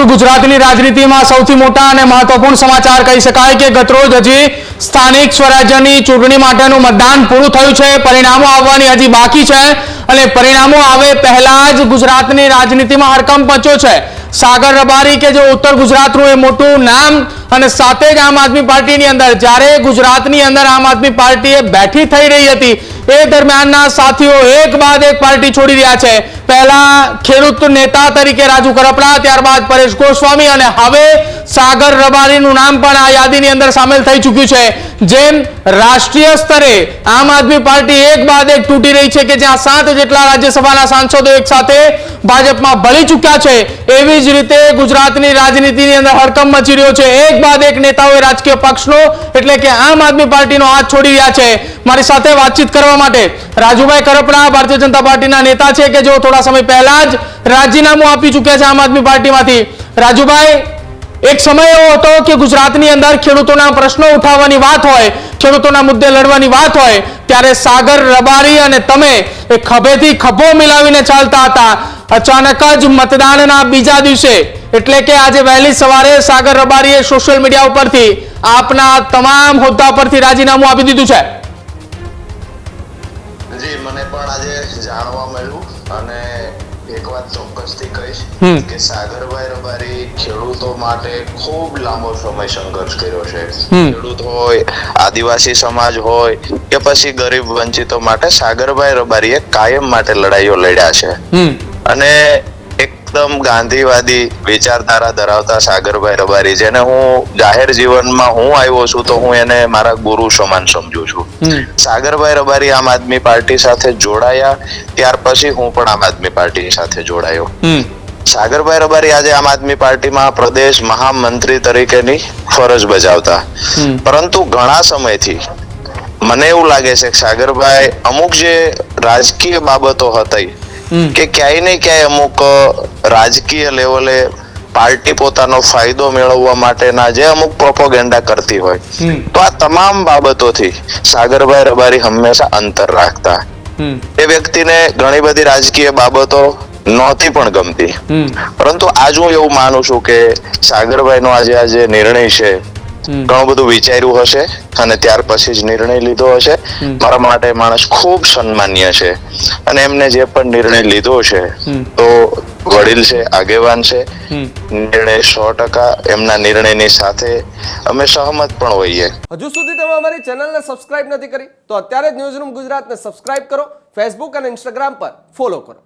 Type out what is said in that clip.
ગુજરાતની રાજનીતિમાં સૌથી મોટા અને મહત્વપૂર્ણ સમાચાર કહી શકાય કે ગતરોજ હજી સ્થાનિક સ્વરાજ્યની ચૂંટણી માટેનું મતદાન પૂરું થયું છે। પરિણામો આવવાની હજી બાકી છે અને પરિણામો આવે પહેલા જ ગુજરાતની રાજનીતિમાં હડકંપ મચ્યો છે। સાગર રબારી કે જો ઉત્તર ગુજરાતનું એ મોટું નામ અને સાથે જ આમ આદમી પાર્ટીની અંદર જ્યારે ગુજરાતની અંદર આમ આદમી પાર્ટીએ બેઠી થઈ રહી હતી એ દરમિયાનના સાથીઓ એક બાદ એક પાર્ટી છોડી રહ્યા છે। પહેલા ખેડૂત નેતા તરીકે રાજુ કરપડા, ત્યારબાદ પરેશ ગોસ્વામી અને હવે સાગર રબારીનું નામ પણ આ યાદીની અંદર સામેલ થઈ ચૂક્યું છે। જેમ રાષ્ટ્રીય સ્તરે આમ આદમી પાર્ટી એક બાદ એક તૂટી રહી છે કે જ્યાં 7 જેટલા રાજ્યસભાના સાંસદો એક સાથે ભાજપમાં ભળી ચૂક્યા છે, એવી જ રીતે ગુજરાતની રાજનીતિની અંદર હડકંપ મચી રહ્યો છે। એક બાદ એક નેતાઓએ રાજકીય પક્ષનો એટલે કે આમ આદમી પાર્ટીનો હાથ છોડી રહ્યા છે। મારી સાથે વાતચીત કરવા માટે રાજુભાઈ કરપડા ભારતીય જનતા પાર્ટીના નેતા છે કે જેઓ થોડા સમય પહેલા જ રાજીનામું આપી ચૂક્યા છે આમ આદમી પાર્ટીમાંથી। રાજુભાઈ, એક સમય એવો હતો કે ગુજરાતની અંદર ખેડૂતોના પ્રશ્નો ઉઠાવવાની વાત હોય, ખેડૂતોના મુદ્દે લડવાની વાત હોય ત્યારે સાગર રબારી અને તમે એ ખભેથી ખભો મિલાવીને ચાલતા હતા। અચાનક જ મતદાનના બીજા દિવસે એટલે કે આજે વહેલી સવારે સાગર રબારીએ સોશિયલ મીડિયા ઉપરથી આપના તમામ હોદ્દા પરથી રાજીનામું આપી દીધું છે। જી, મને પણ આજે જાણવા મળ્યું અને એક વાત ચોક્કસથી કહીશ કે સાગરભાઈ રબારી ખેડૂતો માટે ખૂબ લાંબો સમય સંઘર્ષ કર્યો છે। ખેડૂત હોય, આદિવાસી સમાજ હોય કે પછી ગરીબ વંચિતો માટે સાગરભાઈ રબારીએ કાયમ માટે લડાઈઓ લડ્યા છે અને એકદમ ગાંધીવાદી વિચારધારા ધરાવતા સાગરભાઈ રબારી, જેને હું જાહેર જીવનમાં હું આવ્યો છું તો હું એને મારા ગુરુ સમાન સમજુ છું। સાગરભાઈ રબારી આમ આદમી પાર્ટી સાથે જોડાયા ત્યાર પછી હું પણ આમ આદમી પાર્ટી સાથે જોડાયો। સાગરભાઈ રબારી આજે આમ આદમી પાર્ટીમાં પ્રદેશ મહામંત્રી તરીકેની ફરજ બજાવતા, પરંતુ ઘણા સમયથી મને એવું લાગે છે કે સાગરભાઈ અમુક જે રાજકીય બાબતો હતી કે ક્યાંય ને ક્યાંય અમુક રાજકીય લેવલે પાર્ટી પોતાનો ફાયદો મેળવવા માટેના જે અમુક પ્રોપોગેન્ડા કરતી હોય તો આ તમામ બાબતોથી સાગરભાઈ રબારી હંમેશા અંતર રાખતા। એ વ્યક્તિને ઘણી બધી રાજકીય બાબતો નહોતી પણ ગમતી, પરંતુ આજ હું એવું માનું છું કે સાગરભાઈનો આજે નિર્ણય છે ઘણું બધું વિચાર્યું હશે અને ત્યાર પછી જ નિર્ણય લીધો હશે। મારા માટે માણસ ખૂબ સન્માનીય છે અને એમને જે પણ નિર્ણય લીધો છે તો વડીલ છે, આગેવાન છે, નિર્ણય 100% એમના નિર્ણયની સાથે અમે સહમત પણ હોઈએ। હજુ સુધી તમે અમારી ચેનલને સબસ્ક્રાઇબ નથી કરી તો અત્યારે જ ન્યૂઝરૂમ ગુજરાતને સબસ્ક્રાઇબ કરો, ફેસબુક અને ઇન્સ્ટાગ્રામ પર ફોલો કરો।